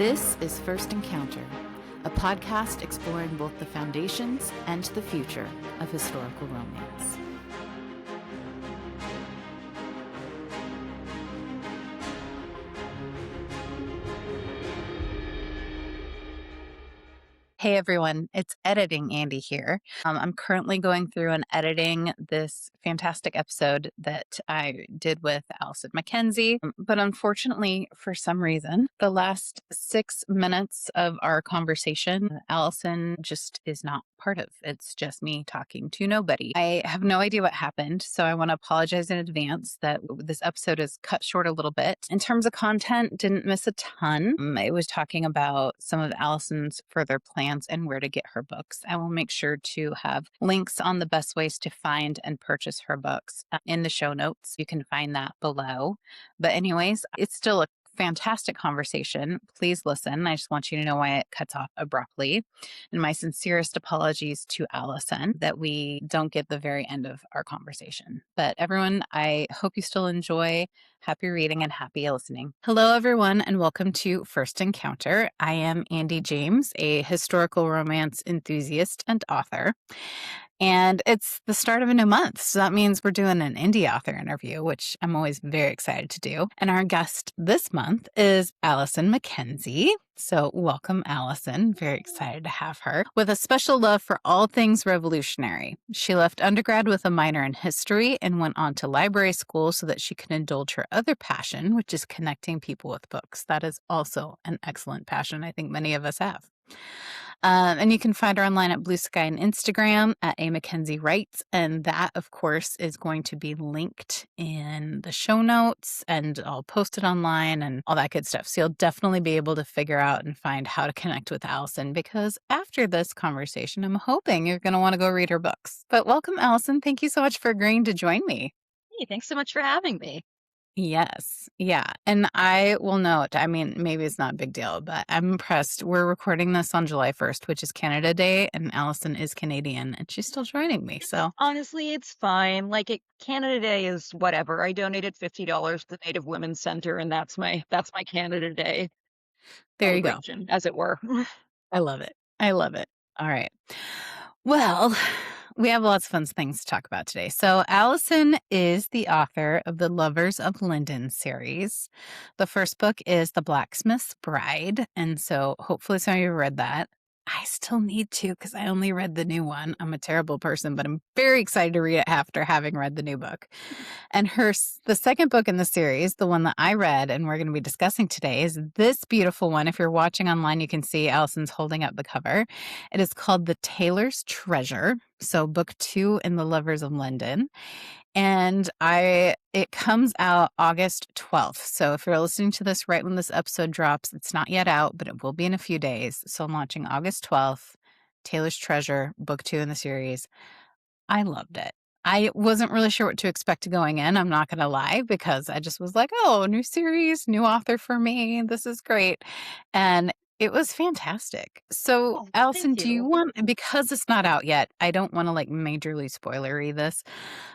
This is First Encounter, a podcast exploring both the foundations and the future of historical romance. Hey everyone, it's Editing Andy here. I'm currently going through and editing this fantastic episode that I did with Alison McKenzie. But unfortunately, for some reason, the last 6 minutes of our conversation, Alison just is not part of. It's just me talking to nobody. I have no idea what happened, so I want to apologize in advance that this episode is cut short a little bit. In terms of content, didn't miss a ton. It was talking about some of Alison's further plans and where to get her books. I will make sure to have links on the best ways to find and purchase her books in the show notes. You can find that below. But anyways, it's still a fantastic conversation. Please listen. I just want you to know why it cuts off abruptly. And my sincerest apologies to Alison that we don't get the very end of our conversation. But everyone, I hope you still enjoy. Happy reading and happy listening. Hello, everyone, and welcome to First Encounter. I am Andy James, a historical romance enthusiast and author. And it's the start of a new month. So that means we're doing an indie author interview, which I'm always very excited to do. And our guest this month is Alison McKenzie. So welcome, Alison. Very excited to have her. With a special love for all things revolutionary. She left undergrad with a minor in history and went on to library school so that she can indulge her other passion, which is connecting people with books. That is also an excellent passion I think many of us have. And you can find her online at Blue Sky and Instagram at A McKenzie Writes. And that, of course, is going to be linked in the show notes, and I'll post it online and all that good stuff. So you'll definitely be able to figure out and find how to connect with Alison, because after this conversation, I'm hoping you're going to want to go read her books. But welcome, Alison. Thank you so much for agreeing to join me. Hey, thanks so much for having me. Yes. Yeah. And I will note, I mean, maybe it's not a big deal, but I'm impressed. We're recording this on July 1st, which is Canada Day, and Alison is Canadian, and she's still joining me. So Honestly, it's fine. Canada Day is whatever. I donated $50 to the Native Women's Center, and that's my Canada Day there you go. celebration, as it were. I love it. I love it. All right. Well, we have lots of fun things to talk about today. So Alison is the author of the Lovers of Linden series. The first book is The Blacksmith's Bride. And so hopefully some of you read that. I still need to, because I only read the new one. I'm a terrible person, but I'm very excited to read it after having read the new book. And the second book in the series, the one that I read and we're going to be discussing today, is this beautiful one. If you're watching online, you can see Alison's holding up the cover. It is called The TAILOR'S TREASURE. So book 2 in the Lovers of Linden. And it comes out August 12th. So if you're listening to this right when this episode drops, it's not yet out, but it will be in a few days. So I'm launching August 12th, Taylor's Treasure, book 2 in the series. I loved it. I wasn't really sure what to expect going in. I'm not going to lie, because I just was like, oh, new series, new author for me. This is great. And it was fantastic. So, Oh, Alison, thank do you you. want, because it's not out yet, I don't want to majorly spoilery this.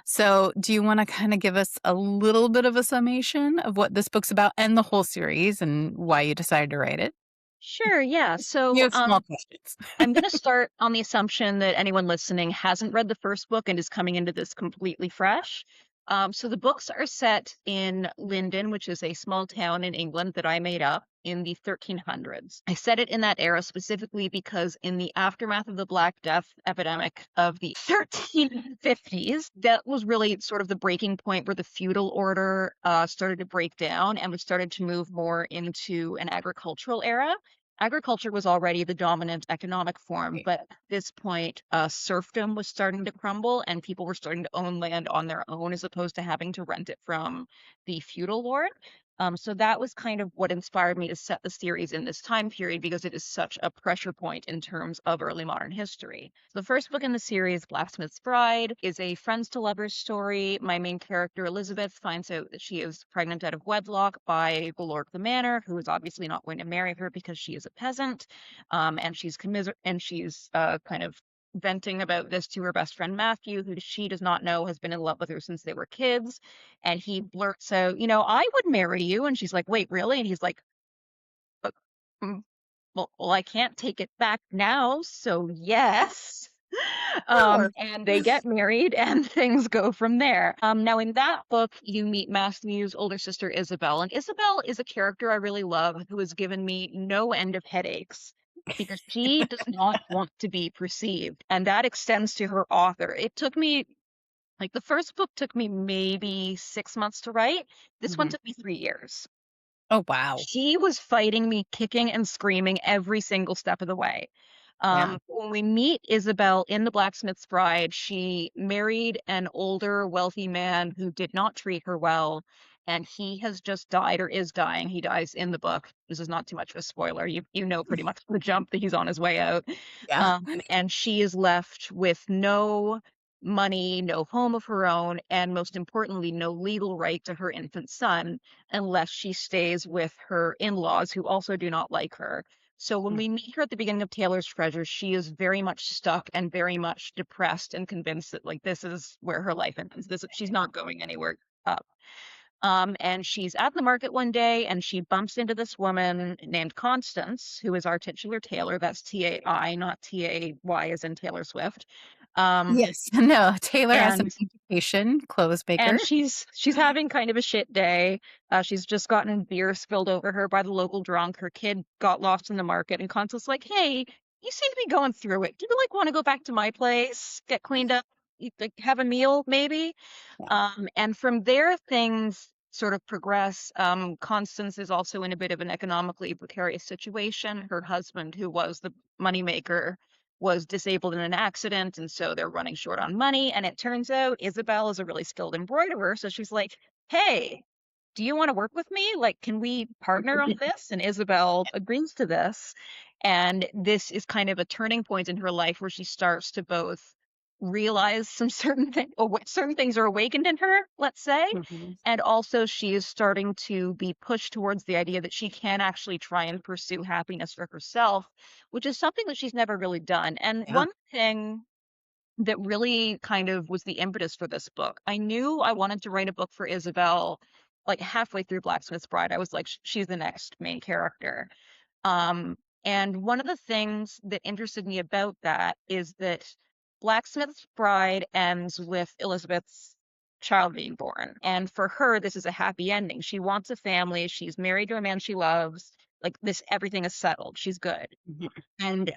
So do you want to kind of give us a little bit of a summation of what this book's about and the whole series and why you decided to write it? Sure, yeah. You So, have small questions. I'm going to start on the assumption that anyone listening hasn't read the first book and is coming into this completely fresh. So the books are set in Linden, which is a small town in England that I made up in the 1300s. I set it in that era specifically because in the aftermath of the Black Death epidemic of the 1350s, that was really sort of the breaking point where the feudal order started to break down and we started to move more into an agricultural era. Agriculture was already the dominant economic form, but at this point, serfdom was starting to crumble and people were starting to own land on their own as opposed to having to rent it from the feudal lord. So that was kind of what inspired me to set the series in this time period, because it is such a pressure point in terms of early modern history. The first book in the series, Blacksmith's Bride, is a friends to lovers story. My main character, Elizabeth, finds out that she is pregnant out of wedlock by the lord of the manor, who is obviously not going to marry her because she is a peasant. And she's kind of venting about this to her best friend Matthew, who she does not know has been in love with her since they were kids. And he blurts out, I would marry you. And she's like, wait, really? And he's like, Well, I can't take it back now, so yes. Sure. And they get married and things go from there. Now in that book, you meet Matthew's older sister, Isabel, and Isabel is a character I really love who has given me no end of headaches because she does not want to be perceived, and that extends to her author. It took me like the first book took me maybe 6 months to write. This one Mhm. took me 3 years. Oh, wow. She was fighting me, kicking and screaming every single step of the way. Yeah. When we meet Isabel in The Blacksmith's Bride, she married an older, wealthy man who did not treat her well, and he has just died or is dying. He dies in the book. This is not too much of a spoiler. You know pretty much the jump that he's on his way out. Yeah. And she is left with no money, no home of her own, and most importantly, no legal right to her infant son unless she stays with her in-laws who also do not like her. So when Mm. we meet her at the beginning of Taylor's Treasure, she is very much stuck and very much depressed and convinced that like this is where her life ends. This she's not going anywhere up. And she's at the market one day and she bumps into this woman named Constance, who is our titular Taylor. That's T-A-I, not T-A-Y as in Taylor Swift. Um, Yes. No, Taylor has an and education, clothes and maker. she's having kind of a shit day. She's just gotten beer spilled over her by the local drunk. Her kid got lost in the market, and Constance like, "Hey, you seem to be going through it. Do you like want to go back to my place, get cleaned up, like have a meal, maybe?" Yeah. And from there, things sort of progress. Constance is also in a bit of an economically precarious situation. Her husband, who was the moneymaker, was disabled in an accident, and so they're running short on money. And it turns out Isabel is a really skilled embroiderer, so she's like, "Hey, do you want to work with me? Like, can we partner on this?" And Isabel agrees to this. And this is kind of a turning point in her life where she starts to both realize some certain things, or what certain things are awakened in her, let's say. Mhm. And also, she is starting to be pushed towards the idea that she can actually try and pursue happiness for herself, which is something that she's never really done. And Yeah. one thing that really kind of was the impetus for this book, I knew I wanted to write a book for Isabel like halfway through Blacksmith's Bride. I was like, She's the next main character." Um, and one of the things that interested me about that is that Blacksmith's Bride ends with Elizabeth's child being born. And for her, this is a happy ending. She wants a family. She's married to a man she loves. Like this, everything is settled. She's good. Mhm. And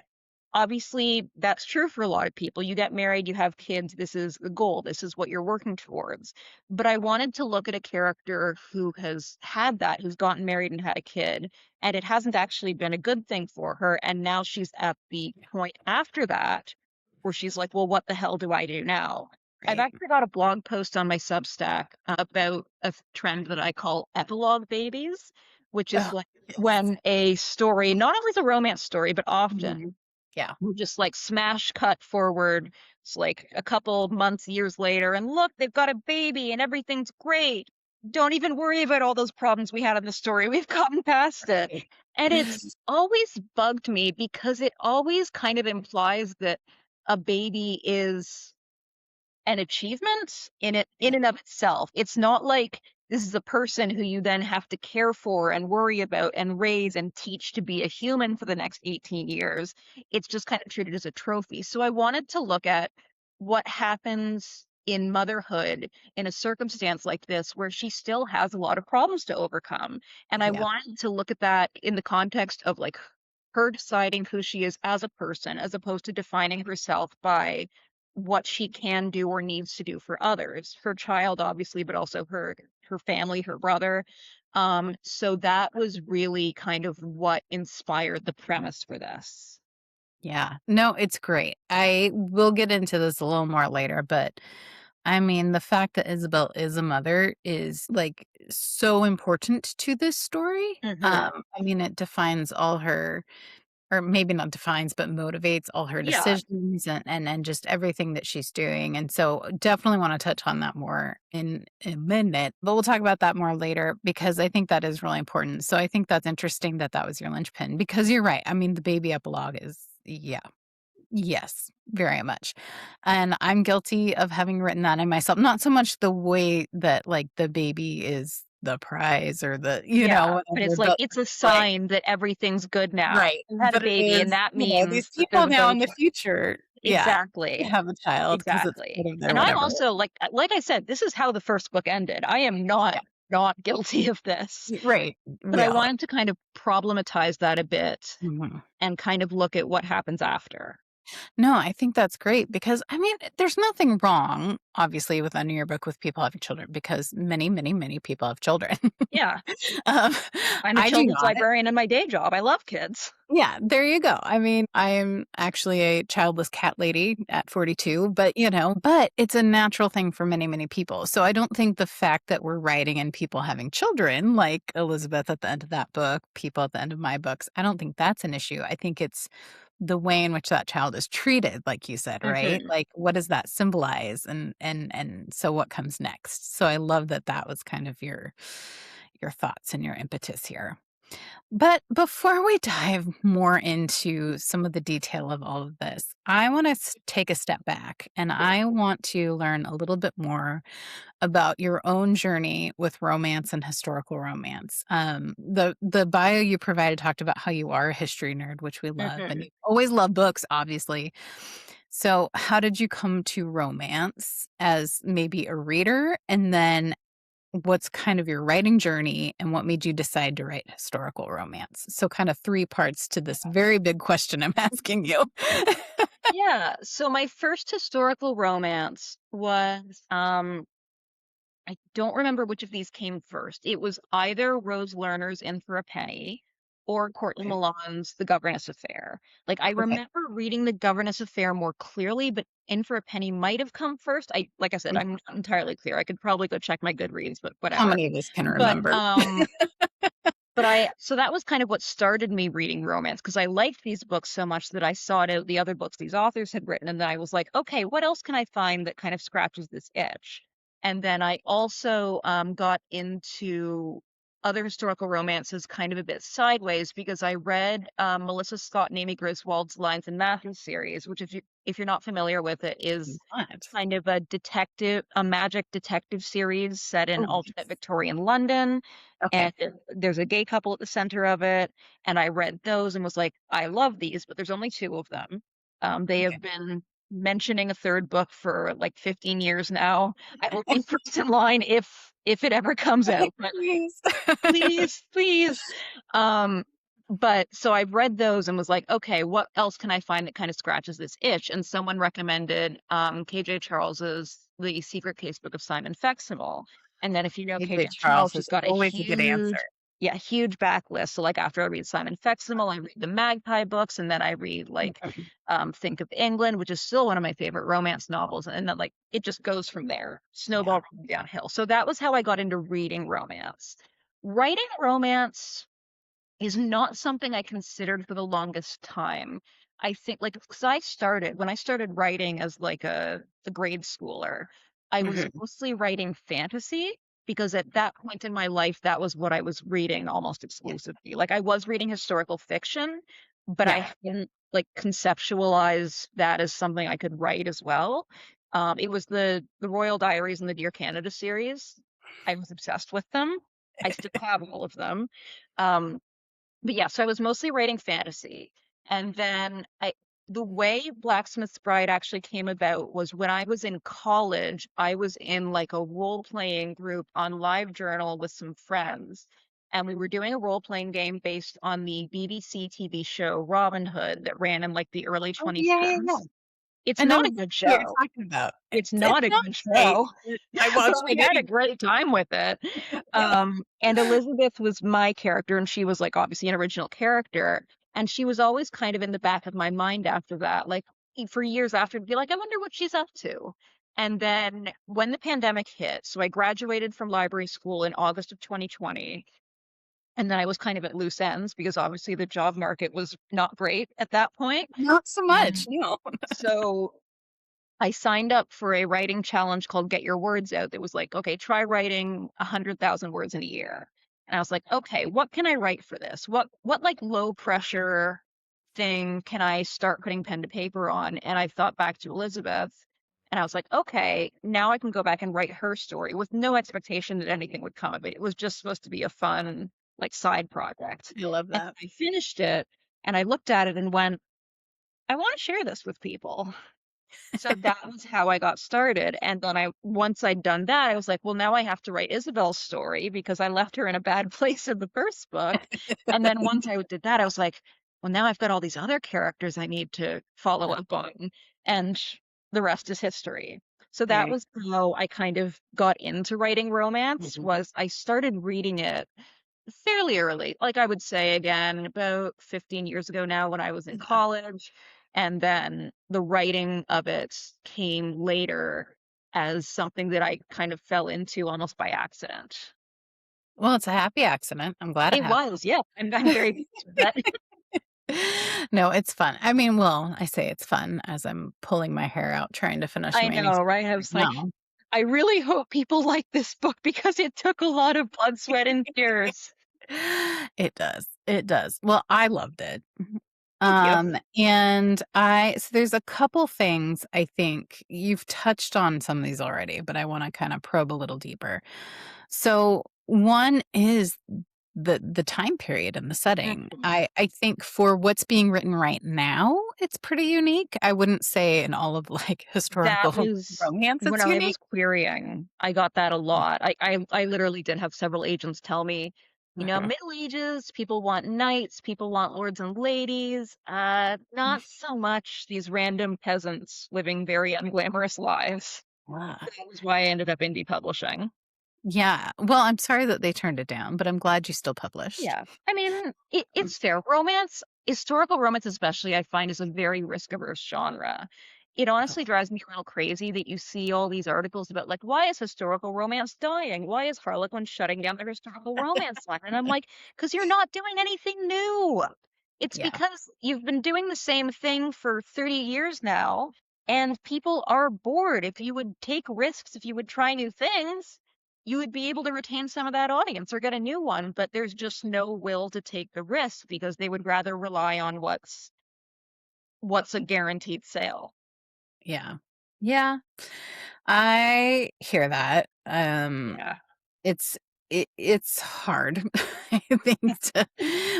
obviously, that's true for a lot of people. You get married, you have kids, this is the goal, this is what you're working towards. But I wanted to look at a character who has had that, who's gotten married and had a kid, and it hasn't actually been a good thing for her. And now she's at the point after that where she's like, well, what the hell do I do now? I've Right. actually got a blog post on my Substack about a trend that I call epilogue babies, which is Oh, like yes. when a story, not always a romance story, but often Mhm. Yeah. will just like smash cut forward. It's like a couple months, years later, and look, they've got a baby and everything's great. Don't even worry about all those problems we had in the story. We've gotten past it. Right. And it's always bugged me because it always kind of implies that a baby is an achievement in and of itself. It's not like this is a person who you then have to care for and worry about and raise and teach to be a human for the next 18 years. It's just kind of treated as a trophy. So I wanted to look at what happens in motherhood in a circumstance like this where she still has a lot of problems to overcome. And I Yeah. wanted to look at that in the context of like her deciding who she is as a person as opposed to defining herself by what she can do or needs to do for others, her child obviously, but also her family, her brother. So that was really kind of what inspired the premise for this. Yeah. No, it's great. I will get into this a little more later, but I mean, the fact that Isabel is a mother is like so important to this story. Hmm. I mean, it defines all her, or maybe not defines, but motivates all her Yeah. decisions and just everything that she's doing. And so definitely want to touch on that more in a minute, but we'll talk about that more later because I think that is really important. So I think that's interesting that that was your linchpin because you're right. I mean, the baby epilogue is, yeah. Yes, very much. And I'm guilty of having written that in myself. Not so much the way that like the baby is the prize or the, Yeah, but whatever, it's like but it's a right, sign that everything's good now. right. You had a But it baby, and is, that these means that people there's a now better in the chance. future, yeah, Exactly. to have a child because it's Exactly. part of their And I'm whatever. also like I said, this is how the first book ended. I am Yeah, not guilty of this. right. But We I all wanted to kind of problematize that a bit mhm. and kind of look at what happens after. No, I think that's great because, I mean, there's nothing wrong, obviously, with ending your book with people having children because many, many, many people have children. Yeah. Um, I'm a I do children's not. librarian in my day job. I love kids. Yeah, there you go. I mean, I am actually a childless cat lady at 42, but but it's a natural thing for many, many people. So I don't think the fact that we're writing in people having children, like Elizabeth at the end of that book, people at the end of my books, I don't think that's an issue. I think it's the way in which that child is treated, like you said, right? Mhm. Like what does that symbolize and so what comes next? So I love that that was kind of your thoughts and your impetus here. But before we dive more into some of the detail of all of this, I want to take a step back and I want to learn a little bit more about your own journey with romance and historical romance. The bio you provided talked about how you are a history nerd, which we love, and you Mhm. always love books, obviously. So, how did you come to romance as maybe a reader, and then what's kind of your writing journey and what made you decide to write historical romance? So kind of three parts to this very big question I'm asking you. Yeah. So my first historical romance was I don't remember which of these came first. It was either Rose Lerner's In for a Penny or Courtney Okay. Milan's The Governess Affair. Like I Okay. remember reading The Governess Affair more clearly, but In for a Penny might have come first. I like I said, Mm. I'm not entirely clear. I could probably go check my Goodreads, but How whatever. many of us can But remember? so that was kind of what started me reading romance because I liked these books so much that I sought out the other books these authors had written. And then I was like, okay, what else can I find that kind of scratches this itch? And then I also got into other historical romances kind of a bit sideways because I read Melissa Scott and Amy Griswold's Lines and Matthews series, which if you're not familiar with it, is What? kind of a magic detective series set in Oh, alternate yes. Victorian London. Okay. And there's a gay couple at the center of it. And I read those and was like, I love these, but there's only two of them. They Okay. have been mentioning a third book for like 15 years now. I will be first in line if it ever comes out. But Please. please, please. Um, but so I've read those and was like, okay, what else can I find that kind of scratches this itch? And someone recommended KJ Charles's The Secret Casebook of Simon Fexenel. And then if you know KJ AJ Charles, Charles she's is got a always a good answer. huge backlist. So like after I read Simon Fexenel, I read the Magpie books, and then I read like Mhm. Think of England, which is still one of my favorite romance novels. And then like it just goes from there, Yeah. snowball rolling downhill. So that was how I got into reading romance. Writing romance is not something I considered for the longest time. I think like because when I started writing as like a grade schooler, I was Mhm. mostly writing fantasy because at that point in my life, that was what I was reading almost Yeah. exclusively. Like I was reading historical fiction, but Yeah. I hadn't like conceptualized that as something I could write as well. It was the Royal Diaries and the Dear Canada series. I was obsessed with them. I still have all of them. Um, but yeah, so I was mostly writing fantasy. And then the way Blacksmith's Bride actually came about was when I was in college, I was in like a role-playing group on LiveJournal with some friends. And we were doing a role-playing game based on the BBC TV show Robin Hood that ran in like the early Oh, yeah, yeah, yeah. 2010s. It's I know not a exactly good what you're show. talking about. It's It's not a not good great. show, I but watched we it had a anyway. great time with it. Yeah. And Elizabeth was my character, and she was like obviously an original character. And she was always kind of in the back of my mind after that, like for years after, to be like, I wonder what she's up to. And then when the pandemic hit, so I graduated from library school in August of 2020. And then I was kind of at loose ends because obviously the job market was not great at that point. Not so much, And no. so I signed up for a writing challenge called Get Your Words Out. That was like, okay, try writing 100,000 words in a year. And I was like, okay, what can I write for this? What like low pressure thing can I start putting pen to paper on? And I thought back to Elizabeth And I was like, okay, now I can go back and write her story with no expectation that anything would come of it. It was just supposed to be a fun, like, side project. I love And that. I finished it and I looked at it and went, I want to share this with people. So that was how I got started, and then once I'd done that, I was like, "Well, now I have to write Isabel's story because I left her in a bad place in the first book." And then once I did that, I was like, "Well, now I've got all these other characters I need to follow up on," and the rest is history. So that Right. was how I kind of got into writing romance, Mhm. was I started reading it fairly early. Like, I would say, again, about 15 years ago now when I was in Yeah. college, and then the writing of it came later as something that I kind of fell into almost by accident. Well, it's a happy accident. I'm glad it It happened. was, yeah, I'm very pleased with that. No, it's fun. I mean, well, I say it's fun as I'm pulling my hair out trying to finish I know, manuscript right? I right was like, now. I really hope people like this book because it took a lot of blood, sweat, and tears. It does. It does. Well, I loved it. Thank you. And so there's a couple things I think you've touched on some of these already, but I want to kind of probe a little deeper. So one is the time period and the setting. Mhm. I think for what's being written right now, it's pretty unique. I wouldn't say in all of like That historical was romance when it's I was unique. querying, I got that a lot. I literally did have several agents tell me, Uh-huh. Middle Ages, people want knights, people want lords and ladies, not so much these random peasants living very unglamorous lives. Ah, That was why I ended up indie publishing. yeah. Well, I'm sorry that they turned it down, but I'm glad you still published. Yeah. I mean, Um, it's fair. Romance, historical romance especially, I find is a very risk-averse genre. It honestly drives me a little crazy that you see all these articles about, like, why is historical romance dying? Why is Harlequin shutting down their historical romance line? And I'm like, because you're not doing anything new. It's Yeah. because you've been doing the same thing for 30 years now, and people are bored. If you would take risks, if you would try new things, you would be able to retain some of that audience or get a new one, but there's just no will to take the risk because they would rather rely on what's a guaranteed sale. Yeah. Yeah. I hear that. Yeah. It's it's hard, I think,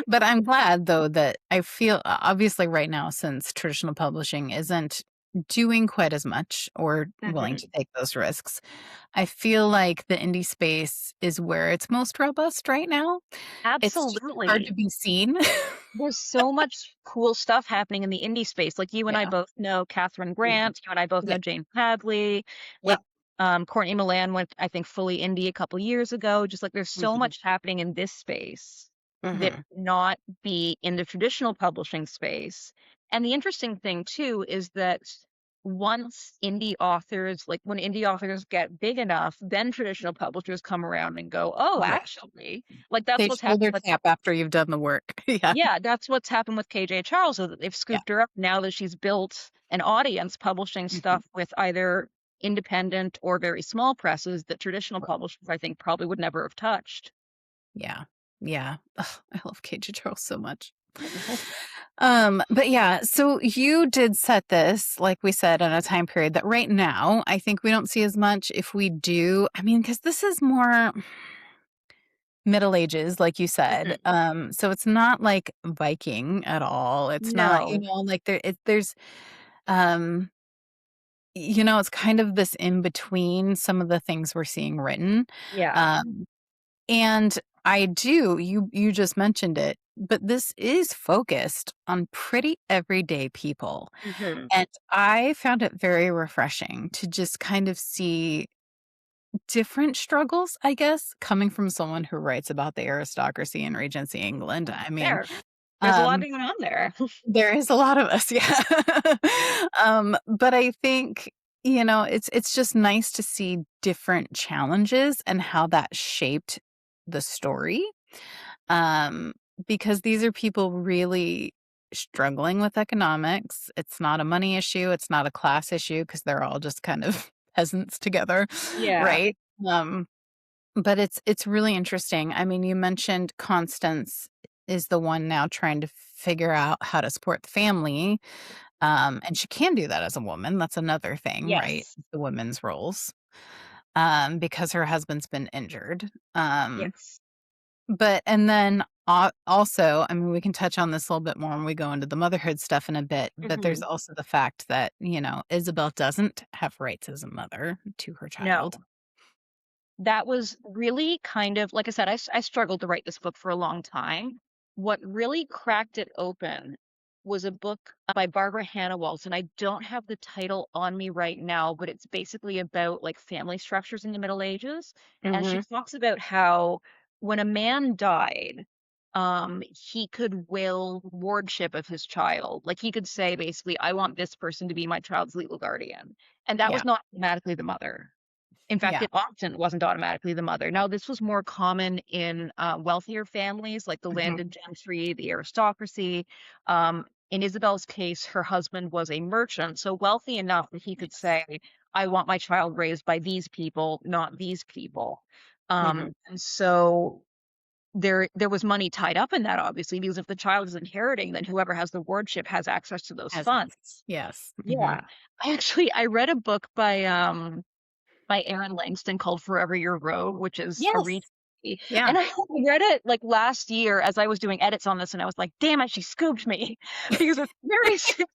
but I'm glad though that I feel obviously right now since traditional publishing isn't doing quite as much or willing to Mhm. take those risks. I feel like the indie space is where it's most robust right now. It's just hard to Absolutely. be seen. There's so much cool stuff happening in the indie space. Like, you and I Yeah. both know Catherine Mhm. Grant, you and I both Yeah. know Jane Hadley. Yeah. Like, Courtney Milan went, I think, fully indie a couple years ago. Just like there's so Mhm. much happening in this space that Mhm. would not be in the traditional publishing space. And the interesting thing too is that once indie authors, like when indie authors get big enough, then traditional publishers come around and go, oh, Yeah. actually, like that's They what's shoulder happened with, tap after you've done the work. Yeah. yeah, that's what's happened with KJ Charles, so that they've Yeah. scooped her up now that she's built an audience publishing Mhm. stuff with either independent or very small presses that traditional Right. publishers, I think, probably would never have touched. Yeah. Yeah. Ugh, I love Cage Charles so much. I know. But yeah, so you did set this, like we said, in a time period that right now I think we don't see as much. If we do, I mean, because this is more Middle Ages, like you said. Mhm. So it's not like Viking at all. It's not, No. like there's um it's kind of this in between some of the things we're seeing written. Yeah. Um And you just mentioned it, but this is focused on pretty everyday people. Mhm. And I found it very refreshing to just kind of see different struggles, I guess, coming from someone who writes about the aristocracy in Regency England. I mean, Fair. There's a lot um, going on there. there is a lot of us, yeah. But I think, it's just nice to see different challenges and how that shaped the story. Um, because these are people really struggling with economics. It's not a money issue, it's not a class issue because they're all just kind of peasants together, Yeah. right? Um, but it's really interesting. I mean, you mentioned Constance is the one now trying to figure out how to support the family. And she can do that as a woman. That's another thing, right? Yes. The women's roles, because her husband's been injured. Yes. But and then also, I mean, we can touch on this a little bit more when we go into the motherhood stuff in a bit, but there's Mhm. also the fact that, Isabel doesn't have rights as a mother to her child. No. That was really kind of like I said, I struggled to write this book for a long time. What really cracked it open was a book by Barbara Hannah Waltz, and I don't have the title on me right now, but it's basically about like family structures in the Middle Ages. And she Mhm. talks about how when a man died, he could will wardship of his child. Like he could say basically, I want this person to be my child's legal guardian. And that Yeah. was not automatically the mother. In fact, Yeah. it often wasn't automatically the mother. Now, this was more common in wealthier families like the Mhm. landed gentry, the aristocracy. Um, in Isabel's case, her husband was a merchant, so wealthy enough that he could Yes. say, I want my child raised by these people, not these people. Mhm. And so there was money tied up in that, obviously, because if the child is inheriting, then whoever has the wardship has access to those Has funds. yes. Mhm. Yeah. I read a book by Aaron Langston called Forever Your Rogue, which is a Yes. read. Yeah. And I read it like last year as I was doing edits on this, and I was like, damn it, she scooped me because it's very similar.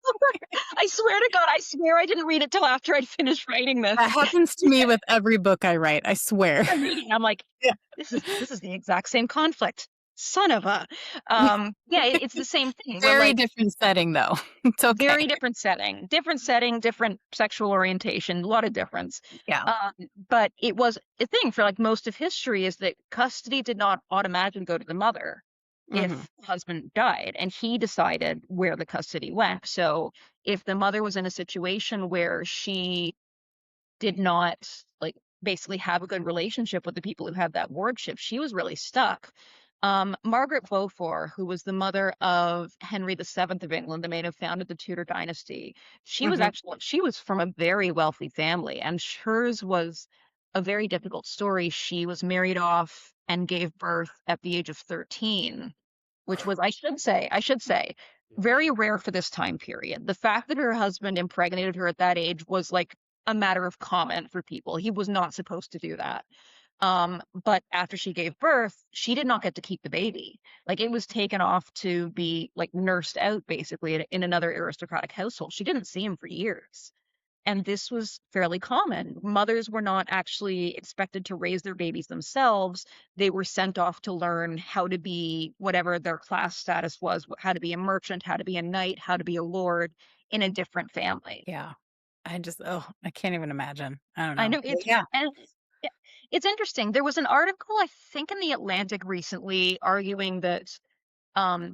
I swear to God, I swear I didn't read it till after I'd finished writing That this. happens to me with every book I write, I swear. I'm reading, I'm like, Yeah. this is the exact same conflict. Son of a yeah, it's the same thing where Very like different setting, though. It's okay. very different setting, different sexual orientation, a lot of difference. Yeah. Um, but it was a thing for like most of history is that custody did not automatically go to the mother Mhm. if the husband died, and he decided where the custody went. So if the mother was in a situation where she did not like basically have a good relationship with the people who had that wardship, she was really stuck. Margaret Beaufort, who was the mother of Henry VII of England, the man who founded the Tudor dynasty, Mhm. she was from a very wealthy family, and hers was a very difficult story. She was married off and gave birth at the age of 13, which was, I should say, very rare for this time period. The fact that her husband impregnated her at that age was like a matter of comment for people. He was not supposed to do that. But after she gave birth, she did not get to keep the baby. Like it was taken off to be like nursed out basically in another aristocratic household. She didn't see him for years. And this was fairly common. Mothers were not actually expected to raise their babies themselves. They were sent off to learn how to be whatever their class status was, how to be a merchant, how to be a knight, how to be a lord in a different family. Yeah. I can't even imagine. I don't I know. know But it's yeah. and yeah, it's interesting. There was an article, I think, in the Atlantic recently arguing that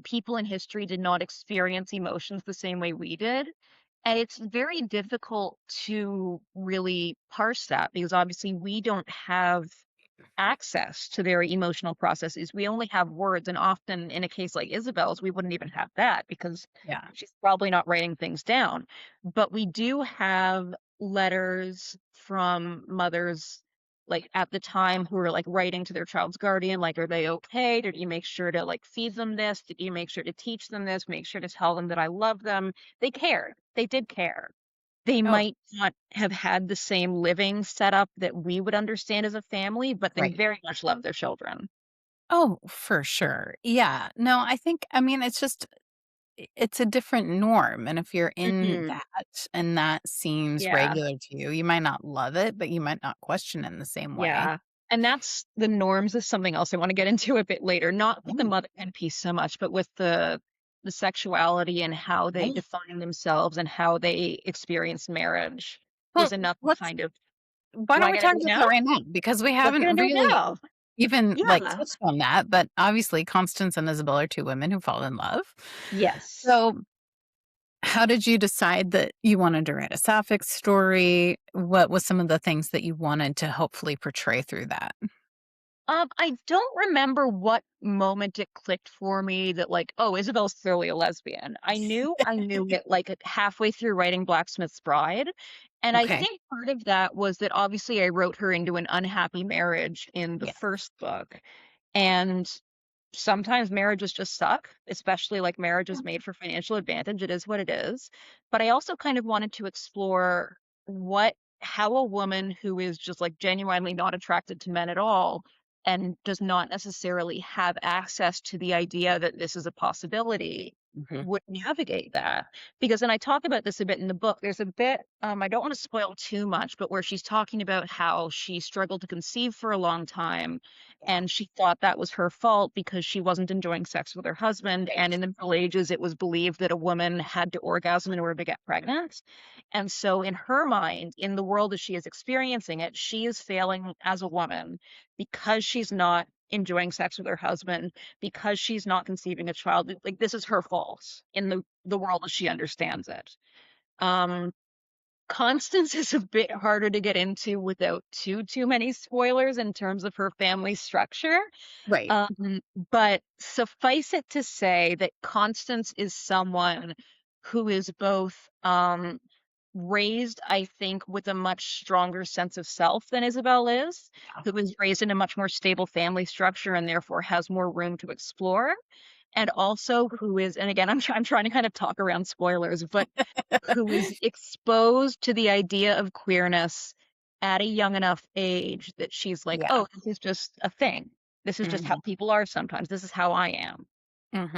people in history did not experience emotions the same way we did. And it's very difficult to really parse that because obviously we don't have access to their emotional processes. We only have words. And often in a case like Isabel's, we wouldn't even have that because Yeah. she's probably not writing things down. But we do have letters from mothers like at the time who were like writing to their child's guardian, like, are they okay? Did you make sure to like feed them this? Did you make sure to teach them this? Make sure to tell them that I love them. They cared. They did care. They Oh, might not have had the same living setup that we would understand as a family, but they right. very much love their children. Oh, for sure. Yeah. No, I mean, it's just it's a different norm, and if you're in Mhm. that and that seems Yeah, regular to you, you might not love it, but you might not question it in the same way. yeah. And that's the norms is something else I wanna get into a bit later, not with the Oh, motherhood piece so much, but with the sexuality and how they right. define themselves and how they experience marriage Well, was another let's kind of why do don't I we get talk into it about now? that right now? Because we Let's get haven't into it really now. even, like, Yeah. touched on that, but obviously Constance and Isabel are 2 women who fall in love. Yes. So, how did you decide that you wanted to write a sapphic story? What was some of the things that you wanted to hopefully portray through that? I don't remember what moment it clicked for me that like, oh, Isabel's clearly a lesbian. I knew it like halfway through writing Blacksmith's Bride. And I Okay. think part of that was that obviously I wrote her into an unhappy marriage in the Yeah. first book. And sometimes marriages just suck, especially like marriages made for financial advantage. It is what it is. But I also kind of wanted to explore how a woman who is just like genuinely not attracted to men at all and does not necessarily have access to the idea that this is a possibility Mhm. would navigate that. Because, and I talk about this a bit in the book, there's a bit, I don't want to spoil too much, but where she's talking about how she struggled to conceive for a long time Yeah. and she thought that was her fault because she wasn't enjoying sex with her husband. And in the Middle Ages, it was believed that a woman had to orgasm in order to get pregnant. And so, in her mind, in the world as she is experiencing it, she is failing as a woman because she's not enjoying sex with her husband, because she's not conceiving a child. Like, this is her fault in the world as she understands it. Um, Constance is a bit harder to get into without too many spoilers in terms of her family structure. Right. Um, but suffice it to say that Constance is someone who is both raised, I think, with a much stronger sense of self than Isabel is, Yeah. who was raised in a much more stable family structure and therefore has more room to explore. And also who is, and again, I'm trying to kind of talk around spoilers, but who is exposed to the idea of queerness at a young enough age that she's like, Yeah. oh, this is just a thing. This is just how Mhm. people are sometimes. This is how I am.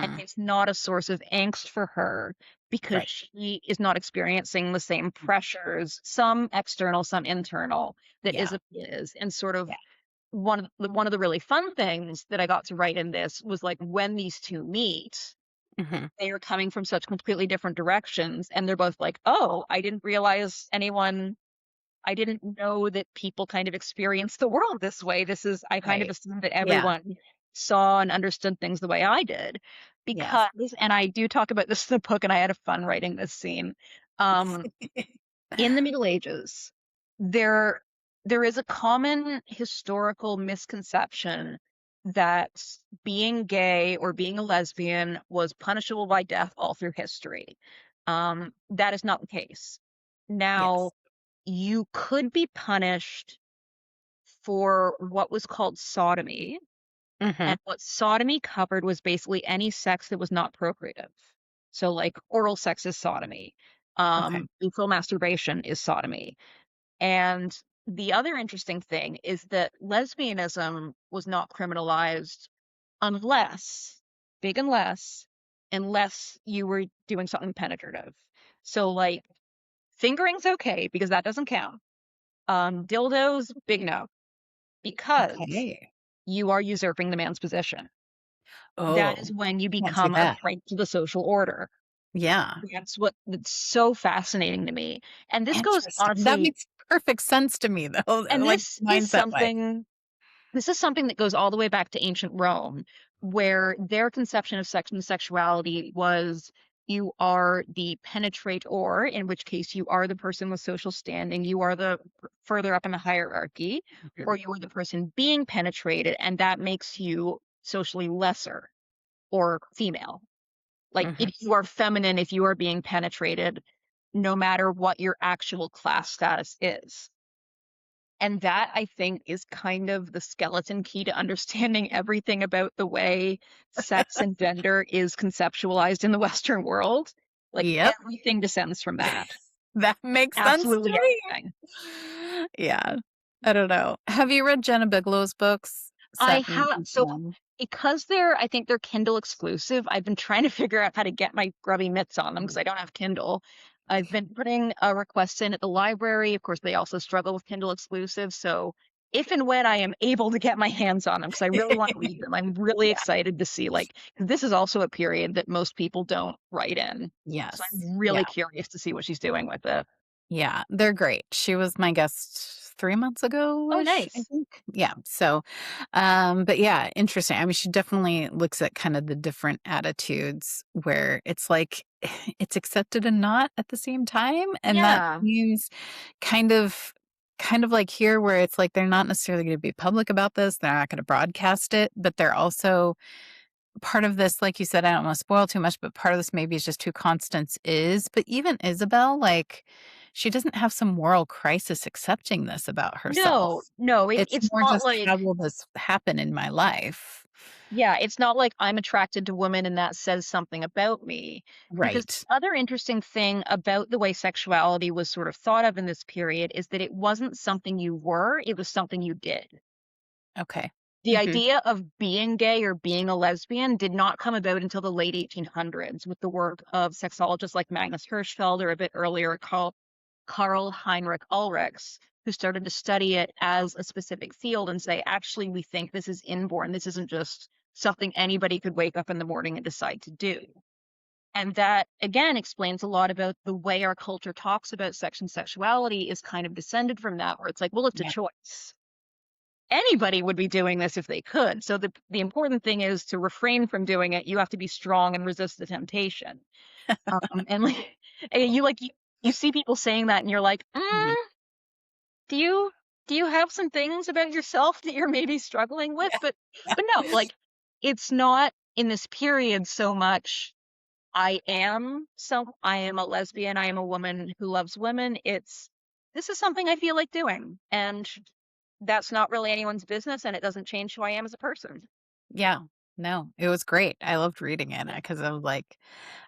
And Mhm. it's not a source of angst for her because Right. she is not experiencing the same pressures, some external, some internal, that Yeah. Isabel is. And sort of Yeah. one of the really fun things that I got to write in this was like when these two meet, Mhm. they are coming from such completely different directions, and they're both like, "Oh, I didn't know that people kind of experience the world this way. I kind of Right. assumed that Yeah. everyone saw and understood things the way I did." Yes. Because, and I do talk about this in the book, and I had a fun writing this scene. Um, in the Middle Ages, there there is a common historical misconception that being gay or being a lesbian was punishable by death all through history. That is not the case. Now, Yes. you could be punished for what was called sodomy, Mhm. and what sodomy covered was basically any sex that was not procreative. So, like oral sex is sodomy. Okay. Lethal masturbation is sodomy. And the other interesting thing is that lesbianism was not criminalized unless, big unless you were doing something penetrative. So, like, fingering's okay because that doesn't count. Dildos, big no, because Okay. you are usurping the man's position. That is Oh, when you can't see become a that. threat to the social order. Yeah. That's so fascinating to me. And this goes Interesting. That honestly, makes perfect sense to me though, and like mindset wise. this is something that goes all the way back to ancient Rome, where their conception of sex and sexuality was you are the penetrator, in which case you are the person with social standing, you are the further up in the hierarchy, or Mhm. you are the person being penetrated, and that makes you socially lesser or female. Like Mhm. if you are feminine, if you are being penetrated, no matter what your actual class status is. And that, I think, is kind of the skeleton key to understanding everything about the way sex and gender is conceptualized in the Western world. Like Yep. everything descends from that. That makes sense to Absolutely everything. me. Yeah. I don't know. Have you read Jenna Bigelow's books I set in have so Japan? because I think they're Kindle exclusive. I've been trying to figure out how to get my grubby mitts on them because I don't have Kindle. I've been putting a request in at the library. Of course, they also struggle with Kindle exclusive. So if and when I am able to get my hands on them, because I really want to read them, I'm really Yeah. excited to see, like, 'cause this is also a period that most people don't write in. So Yes. I'm Yeah. really curious to see what she's doing with it. Yeah, they're great. She was my guest 3 months Oh, ago-ish, I nice. think. Yeah, so, but yeah, interesting. I mean, she definitely looks at kind of the different attitudes where it's like it's accepted and not at the same time, and that Yeah. seems kind of like here where it's like they're not necessarily gonna be public about this, they're not gonna broadcast it, but they're also part of this, like you said, I don't wanna spoil too much, but part of this maybe is just who Constance is, but even Isabel, like she doesn't have some moral crisis accepting this about No, herself. no, It's it's more not just, like "How will this happen in my life?" yeah, it's not like I'm attracted to women and that says something about me. Because Right. the other interesting thing about the way sexuality was sort of thought of in this period is that it wasn't something you were, it was something you did. Okay. The Mhm. idea of being gay or being a lesbian did not come about until the late 1800s with the work of sexologists like Magnus Hirschfeld, or a bit earlier, Karl Heinrich Ulrichs, who started to study it as a specific field and say, actually, we think this is inborn. This isn't just something anybody could wake up in the morning and decide to do. And that, again, explains a lot about the way our culture talks about sex and sexuality is kind of descended from that, where it's like, well, it's a Yeah. choice. Anybody would be doing this if they could. So the important thing is to refrain from doing it. You have to be strong and resist the temptation. And like, and you see people saying that, and you're like, Mhm. do you do you have some things about yourself that you're maybe struggling with? Yeah. But no, like it's not in this period so much I am a lesbian, I am a woman who loves women. It's this is something I feel like doing. And that's not really anyone's business and it doesn't change who I am as a person. Yeah. No, it was great. I loved reading it because I was like,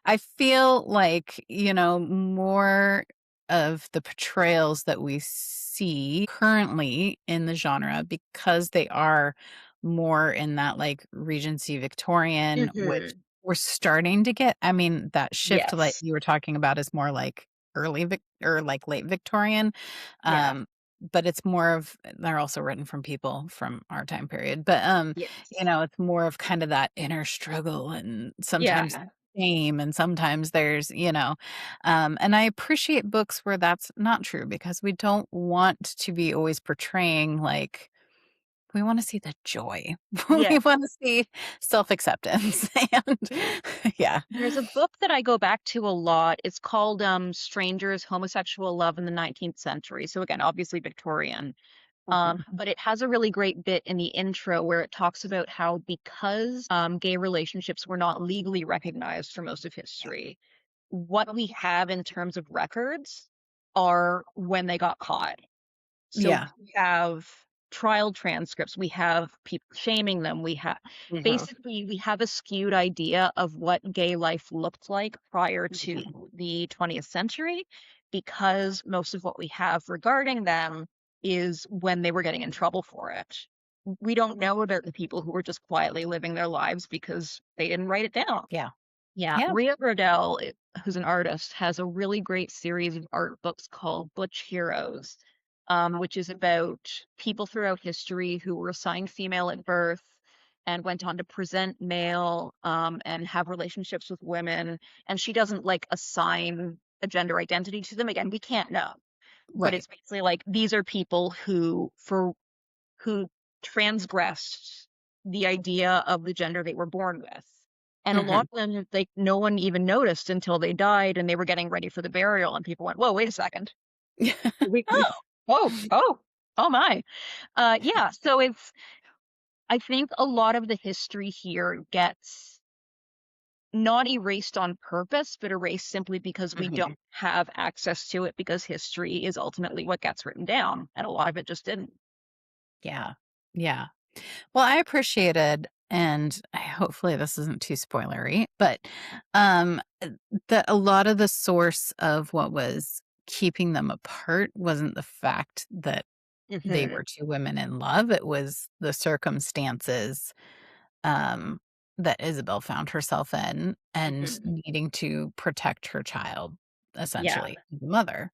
I feel like, more of the portrayals that we see currently in the genre, because they are more in that like Regency Victorian, which Hmm. we're starting to get. I mean, that shift like Yes. you were talking about is more like or like late Victorian. Yeah. Um, but it's more of, they're also written from people from our time period. But Yes. it's more of kind of that inner struggle, and sometimes Yeah. shame, and sometimes there's, and I appreciate books where that's not true, because we don't want to be always portraying like, we want to see the joy. Yeah. We want to see self-acceptance. And yeah. There's a book that I go back to a lot. It's called Strangers, Homosexual Love in the 19th Century. So again, obviously Victorian. Mhm. But it has a really great bit in the intro where it talks about how because gay relationships were not legally recognized for most of history, what we have in terms of records are when they got caught. So Yeah. we have trial transcripts, we have people shaming them, we have Mhm. basically we have a skewed idea of what gay life looked like prior Mhm. to the 20th century because most of what we have regarding them is when they were getting in trouble for it. We don't know about the people who were just quietly living their lives because they didn't write it down. Yeah. Yeah, Yeah. Rhea Brodell, who's an artist, has a really great series of art books called Butch Heroes, which is about people throughout history who were assigned female at birth and went on to present male and have relationships with women. And she doesn't like assign a gender identity to them. Again, we can't know, but Right. it's basically like these are people who transgressed the idea of the gender they were born with. And a lot Mhm. of them, like, no one even noticed until they died and they were getting ready for the burial, and people went, "Whoa, wait a second. We oh, oh, oh my." Yeah, so it's I think a lot of the history here gets not erased on purpose, but erased simply because we Mhm. don't have access to it because history is ultimately what gets written down, and a lot of it just didn't. Yeah. Yeah. Well, I appreciated, and hopefully this isn't too spoilery, but that a lot of the source of what was keeping them apart wasn't the fact that they Mhm, were two women in love. It was the circumstances um, that Isabel found herself in, and mhm. needing to protect her child, Yeah, essentially, the mother.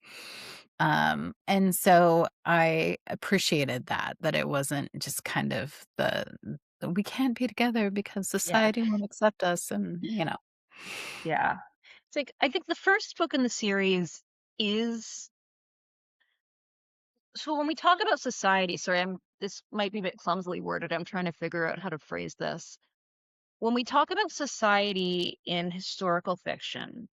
And so I appreciated that it wasn't just kind of we can't be together because yeah. society won't accept us, and Yeah. It's like I think the first book in the series is so when we talk about society, sorry, I'm this might be a bit clumsily worded. I'm trying to figure out how to phrase this. When we talk about society in historical fiction,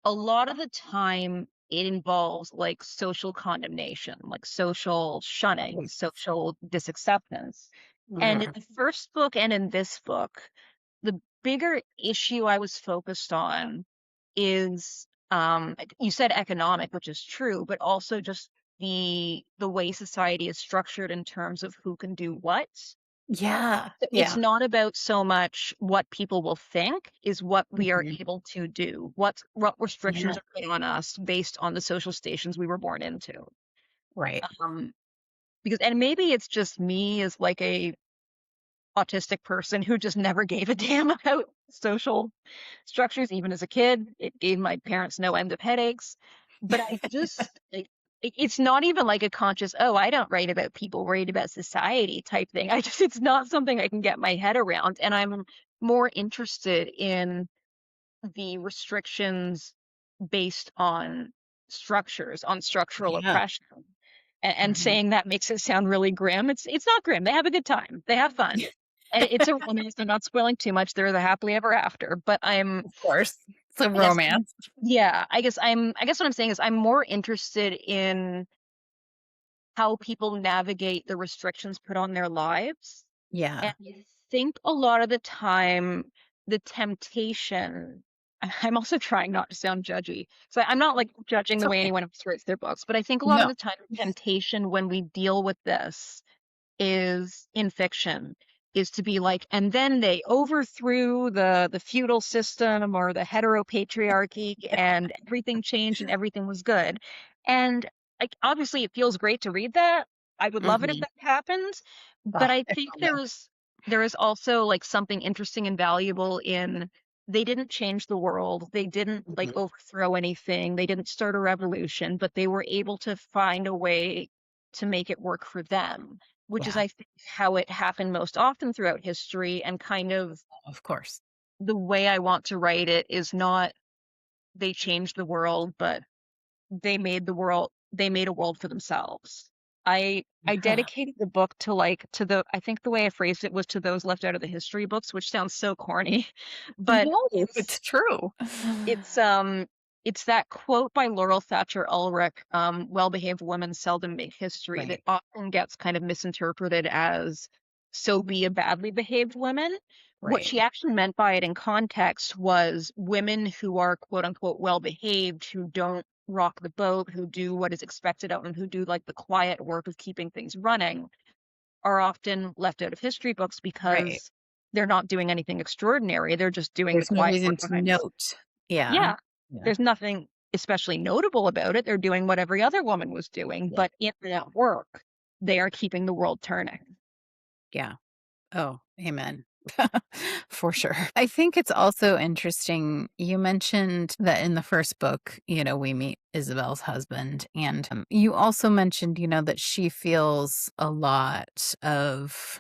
a lot of the time it involves like social condemnation, like social shunning, social disacceptance. And in Mhm. the first book and in this book, the bigger issue I was focused on is You said economic, which is true, but also just the way society is structured in terms of who can do what. Yeah. It's Yeah. not about so much what people will think, is what we are Mhm. able to do, what restrictions Yeah. are put on us based on the social stations we were born into. Right. Um, because and maybe it's just me as like a autistic person who just never gave a damn about social structures, even as a kid. It gave my parents no end of headaches. But I just like it's not even like a conscious, oh, I don't write about people, write about society type thing. I just it's not something I can get my head around. And I'm more interested in the restrictions based on structures, on structural Yeah. oppression. And Mhm. saying that makes it sound really grim. It's not grim. They have a good time. They have fun. And it's a romance. I'm not spoiling too much. They're the happily ever after. But Of course. It's a I guess romance. yeah, I guess what I'm saying is I'm more interested in how people navigate the restrictions put on their lives. And Yeah. I think a lot of the time, the temptation, I'm also trying not to sound judgy. So I'm not like judging It's the way okay. anyone else writes their books, but I think a lot of No. the time, the temptation when we deal with this is in fiction is to be like, and then they overthrew the feudal system or the heteropatriarchy and everything changed and everything was good. And like obviously it feels great to read that. I would love it if Mhm. that happens. Oh, But I if think only. there is also like something interesting and valuable in they didn't change the world. They didn't like Mhm. overthrow anything. They didn't start a revolution, but they were able to find a way to make it work for them, which is, Yeah. I think, how it happened most often throughout history. And kind of Of course. the way I want to write it is not they changed the world, but they made a world for themselves. I Yeah. dedicated the book to like to the I think the way I phrased it was to those left out of the history books, which sounds so corny, but No, it's true. it's um it's that quote by Laurel Thatcher Ulrich, well-behaved women seldom make history, that Right. often gets kind of misinterpreted as so be a badly behaved women. What Right. she actually meant by it in context was women who are quote unquote well behaved, who don't rock the boat, who do what is expected of them, who do like the quiet work of keeping things running, are often left out of history books Right. because they're not doing anything extraordinary. They're just doing the There's no quiet reason work to behind the scenes. note. Yeah. Yeah, Yeah. there's nothing especially notable about it. They're doing what every other woman was doing, Yeah. but in that work, they are keeping the world turning. Yeah. Oh, amen. For sure. I think it's also interesting. You mentioned that in the first book, we meet Isabel's husband. And you also mentioned, that she feels a lot of,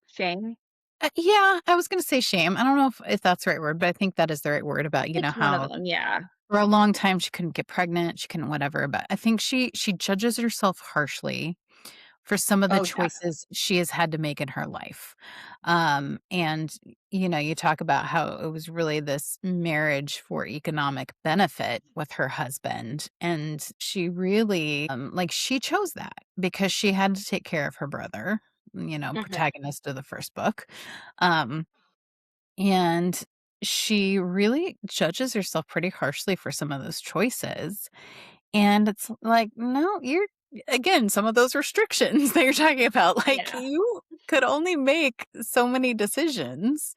Shame. yeah, I was going to say shame. I don't know if that's the right word, but I think that is the right word about, It's one of how them, yeah. for a long time she couldn't get pregnant. She couldn't whatever. But I think she judges herself harshly for some of the Oh, yeah. choices she has had to make in her life. And, you talk about how it was really this marriage for economic benefit with her husband. And she really, like, she chose that because she had to take care of her brother, Mhm. protagonist of the first book. Um, and she really judges herself pretty harshly for some of those choices. And it's like, no, you're again, some of those restrictions that you're talking about, like Yeah. you could only make so many decisions.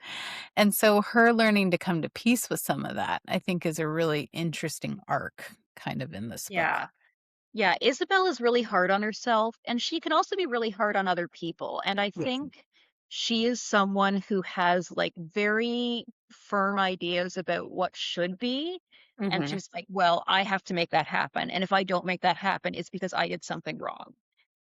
And so her learning to come to peace with some of that, I think is a really interesting arc kind of in this book. Yeah. Yeah, Isabel is really hard on herself, and she can also be really hard on other people. And I Yes. think she is someone who has like very firm ideas about what should be. And Hmm. she's like, well, I have to make that happen. And if I don't make that happen, it's because I did something wrong.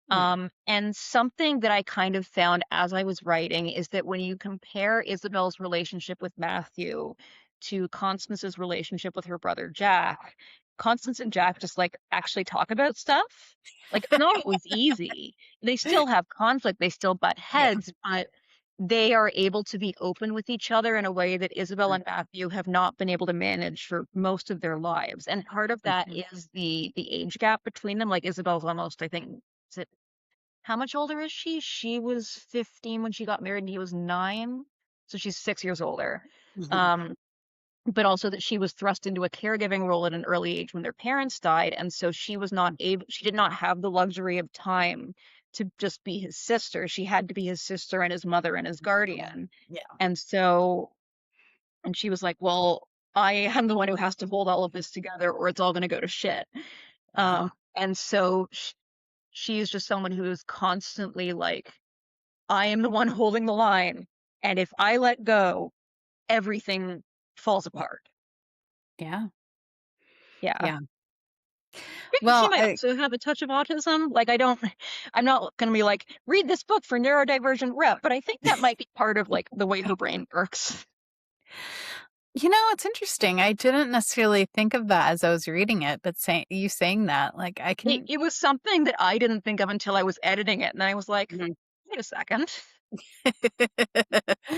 Yeah. And something that I kind of found as I was writing is that when you compare Isabel's relationship with Matthew to Constance's relationship with her brother Jack, Constance and Jack just like actually talk about stuff. Like it's not always easy. They still have conflict, they still butt Yeah. heads, but they are able to be open with each other in a way that Isabel and Matthew have not been able to manage for most of their lives. And part of that Mhm. is the age gap between them. Like Isabel's almost, I think, is it how much older is she? She was 15 when she got married and he was 9. So she's 6 years older. Mhm. Um, but also that she was thrust into a caregiving role at an early age when their parents died, and so she did not have the luxury of time to just be his sister. She had to be his sister and his mother and his guardian. Yeah. And so and she was like, "Well, I am the one who has to hold all of this together or it's all gonna go to shit." Uh-huh. And so she's just someone who is constantly like, "I am the one holding the line, and if I let go, everything falls apart." Yeah. Yeah. Yeah. Maybe she Well, might also have a touch of autism. Like, I'm not gonna be like, "Read this book for neurodivergent rep," but I think that might be part of, like, the way her brain works. it's interesting. I didn't necessarily think of that as I was reading it, but saying that, like, I It can. it was something that I didn't think of until I was editing it, and I was like, Mhm. "Wait a second."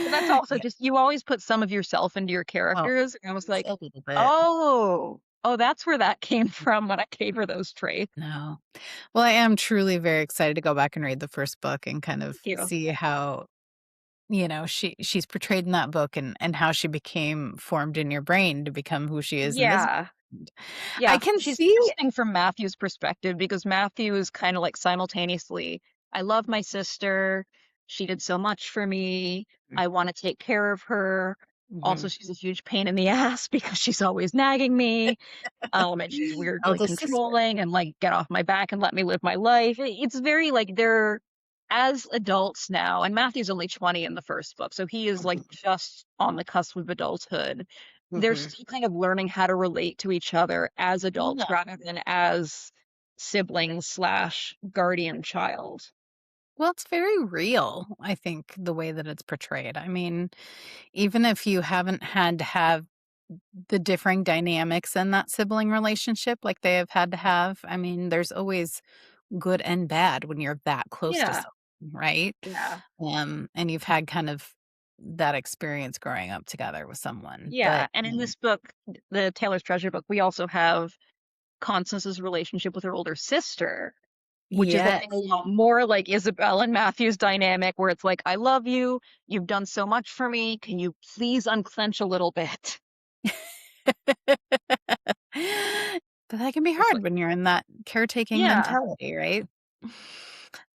But that's also Yeah. just you always put some of yourself into your Oh, characters, and I was just like, a little bit. "Oh, oh, that's where that came from when I gave her those traits." No. Well, I am truly very excited to go back and read the first book and kind of Thank you. see how, she's portrayed in that book and how she became formed in your brain to become who she is in this. Yeah. I Yeah, can she's see. interesting from Matthew's perspective because Matthew is kinda like simultaneously, "I love my sister, she did so much for me, I wanna take care of her, also Mhm. she's a huge pain in the ass because she's always nagging me, and she's weirdly Eldest sister. controlling and, like, get off my back and let me live my life." It's very, like, they're as adults now, and Matthew's only 20 in the first book, so he is, like, Mhm. just on the cusp of adulthood. They're Mhm. still kind of learning how to relate to each other as adults Yeah. rather than as siblings slash guardian child. Well, it's very real, I think, the way that it's portrayed. I mean, even if you haven't had to have the differing dynamics in that sibling relationship like they have had to have, I mean, there's always good and bad when you're that close to Yeah, someone, right? yeah, And you've had kind of that experience growing up together with someone. yeah. But And in this book, the Taylor's Treasure book, we also have Constance's relationship with her older sister, which is, I think, a yes. lot more like Isabel and Matthew's dynamic, where it's like, I love you. You've done so much for me. Can you please unclench a little bit? But that can be It's hard like, when you're in that caretaking yeah. mentality, right?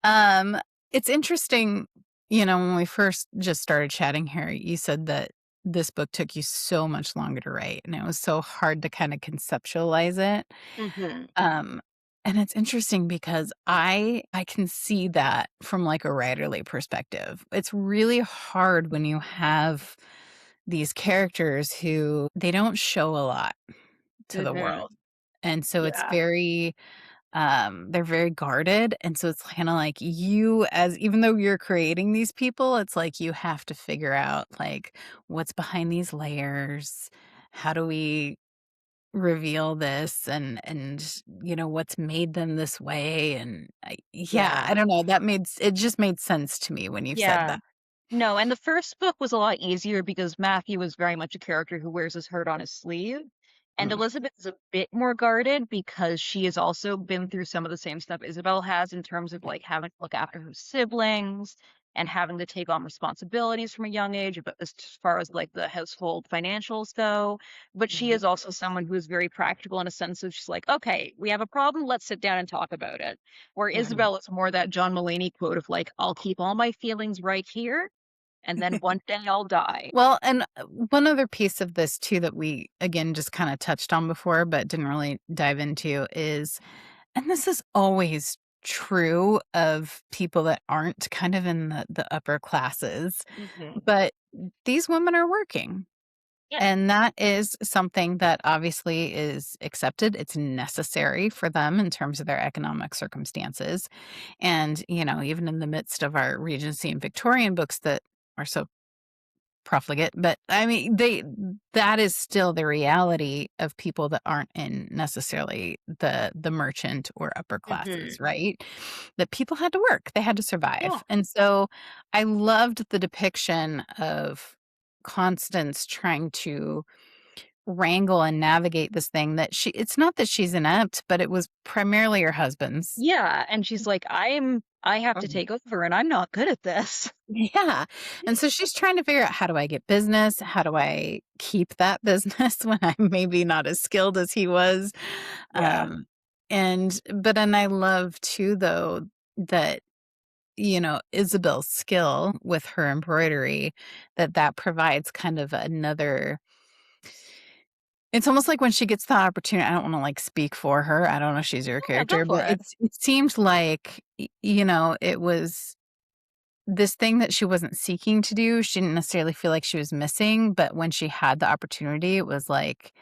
Um, it's interesting, when we first just started chatting here, you said that this book took you so much longer to write, and it was so hard to kind of conceptualize it. Hmm. Um, and it's interesting because I can see that from like a writerly perspective. It's really hard when you have these characters who they don't show a lot to the Hmm. world. And so it's Yeah. very they're very guarded, and so it's kinda like you as even though you're creating these people, it's like you have to figure out, like, what's behind these layers? How do we reveal this? And what's made them this way? And yeah, Yeah. I don't know, it just made sense to me when you said Yeah. that. No, and the first book was a lot easier because Matthew was very much a character who wears his heart on his sleeve. And Mm, Elizabeth is a bit more guarded because she has also been through some of the same stuff Isabel has in terms of yeah, like having to look after her siblings and having to take on responsibilities from a young age, but as far as like the household financials go. But she mhm, is also someone who is very practical in a sense of she's like, okay, we have a problem, let's sit down and talk about it. Where mhm. Isabel is more that John Mulaney quote of like, I'll keep all my feelings right here and then one day I'll die. Well, and one other piece of this too that we, again, just kinda touched on before, but didn't really dive into is and this is always true of people that aren't kind of in the upper classes, Mhm. but these women are working, Yeah. and that is something that obviously is accepted. It's necessary for them in terms of their economic circumstances, and, even in the midst of our Regency and Victorian books that are so profligate, but I mean, that is still the reality of people that aren't in necessarily the merchant or upper classes, Mhm. right? That people had to work, they had to Yeah. survive. And so I loved the depiction of Constance trying to wrangle and navigate this thing that it's not that she's inept, but it was primarily her husband's. Yeah, and she's like, I have to Mhm. take over and I'm not good at this." Yeah. And so she's trying to figure out, how do I get business? How do I keep that business when I'm maybe not as skilled as he was? Yeah. But then I love too, though, that, Isabel's skill with her embroidery, that provides kind of another. It's almost like when she gets the opportunity. I don't wanna, like, speak for her. I don't know if she's your Yeah, go character, but for it. it seemed like, it was this thing that she wasn't seeking to do. She didn't necessarily feel like she was missing, but when she had the opportunity, it was like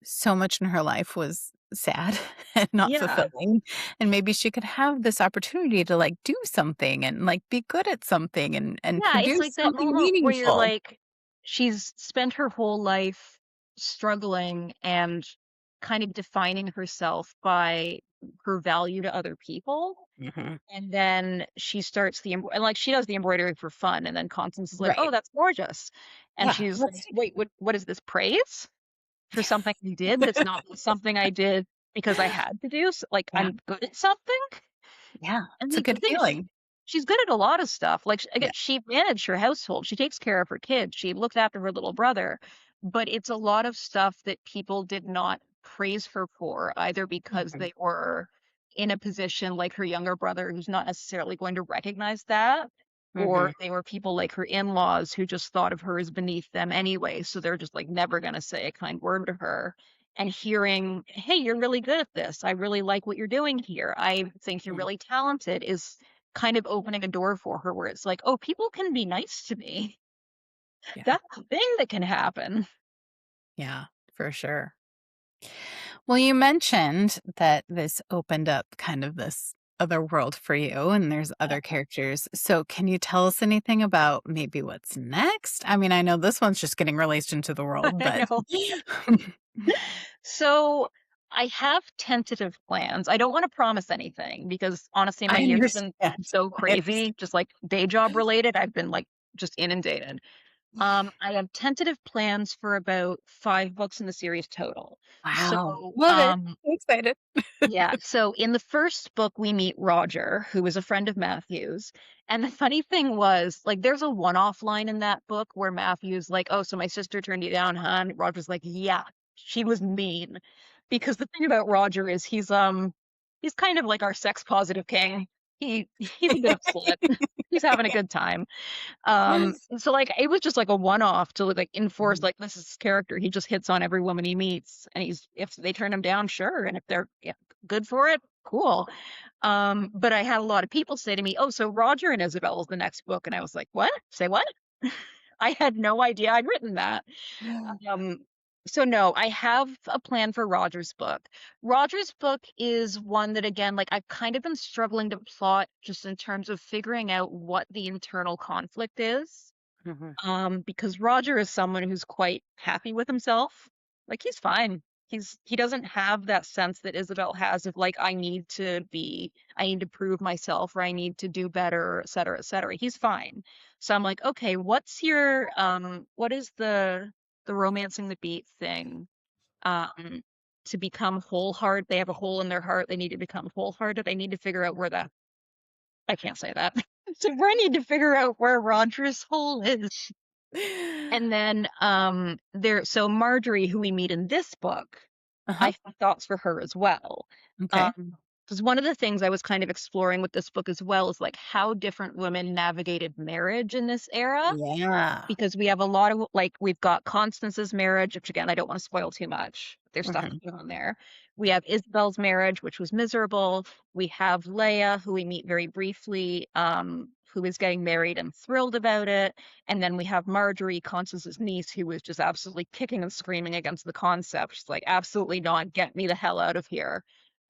so much in her life was sad and not Yeah. fulfilling, and maybe she could have this opportunity to, like, do something and, like, be good at something and Yeah, it's produce like that something moment where you're meaningful. like, she's spent her whole life struggling and kind of defining herself by her value to other people. Mhm. And then she starts and like she does the embroidery for fun, and then Constance is like, "Oh, Right. that's gorgeous," and Yeah, she's like, let's take "Wait, what is this praise for something I did that's not something I did because I had to do? Like Yeah, I'm good at something?" yeah, And it's a like the good thing is, feeling. she's good at a lot of stuff. Like again, Yeah. she managed her household. She takes care of her kids. She looked after her little brother. But it's a lot of stuff that people did not praise her for, either because Mhm, they were in a position like her younger brother who's not necessarily going to recognize that, or mhm, they were people like her in-laws who just thought of her as beneath them anyway. So they're just like never going to say a kind word to her. And hearing, hey, you're really good at this. I really like what you're doing here. I think you're mm, really talented is kind of opening a door for her where it's like, oh, people can be nice to me. yeah, That's a thing that can happen. yeah, for sure. Well, you mentioned that this opened up kind of this other world for you, and there's Yeah, other characters. So, can you tell us anything about maybe what's next? I mean, I know this one's just getting released into the world, I but know. So I have tentative plans. I don't want to promise anything because honestly, my I year's been understand. so I crazy, understand. just like day job related. I've been like just inundated. I have tentative plans for about 5 books in the series total. Wow, So, love it. So excited. yeah, so in the first book, we meet Roger, who is a friend of Matthew's. And the funny thing was, like, there's a one-off line in that book where Matthew's like, "Oh, so my sister turned you down, huh?" And Roger's like, "Yeah, she was mean." Because the thing about Roger is he's kind of like our sex positive king. He's a bit of a slut. He's having a good time. So like it was just like a one-off to like enforce Mhm, like this is his character. He just hits on every woman he meets, and he's if they turn him down, sure, and if they're yeah, good for it, cool. But I had a lot of people say to me, "Oh, so Roger and Isabel is the next book," and I was like, "What? Say what?" I had no idea I'd written that. Um, so no, I have a plan for Roger's book. Roger's book is one that again, like I've kind of been struggling to plot just in terms of figuring out what the internal conflict is. mhm, Because Roger is someone who's quite happy with himself. Like he's fine. He doesn't have that sense that Isabel has of like I need to prove myself or I need to do better, et cetera, et cetera. He's fine. So I'm like, okay, what is the romancing the beat thing? Um to become wholehearted, they have a hole in their heart, they need to become wholehearted. I need to figure out where that I can't say that. So I need to figure out where Roger's hole is. And then so Marjorie, who we meet in this book, Uh-huh, I have thoughts for her as well. okay. Um, because one of the things I was kind of exploring with this book as well is like how different women navigated marriage in this era, Yeah. because we have a lot of like we've got Constance's marriage, which again I don't want to spoil too much. There's stuff Mhm, going on there. We have Isabel's marriage, which was miserable. We have Leia, who we meet very briefly, who is getting married and thrilled about it. And then we have Marjorie, Constance's niece, who was just absolutely kicking and screaming against the concept. She's like, absolutely not, get me the hell out of here.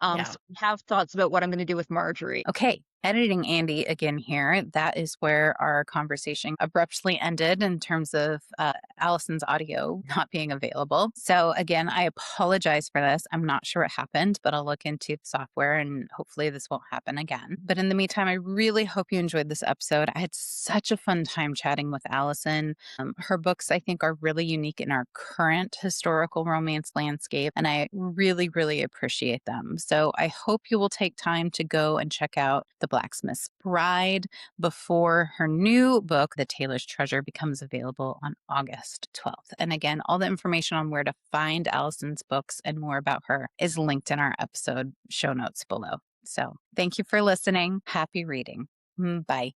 yeah. So I have thoughts about what I'm going to do with Marjorie. Okay, editing Andy again here. That is where our conversation abruptly ended in terms of Allison's audio not being available. So, again, I apologize for this. I'm not sure what happened, but I'll look into the software and hopefully this won't happen again. But in the meantime, I really hope you enjoyed this episode. I had such a fun time chatting with Allison. Her books, I think, are really unique in our current historical romance landscape, and I really, really appreciate them. So I hope you will take time to go and check out the Blacksmith's Bride before her new book, The Tailor's Treasure, becomes available on August 12th. And again, all the information on where to find Alison's books and more about her is linked in our episode show notes below. So thank you for listening. Happy reading. Bye.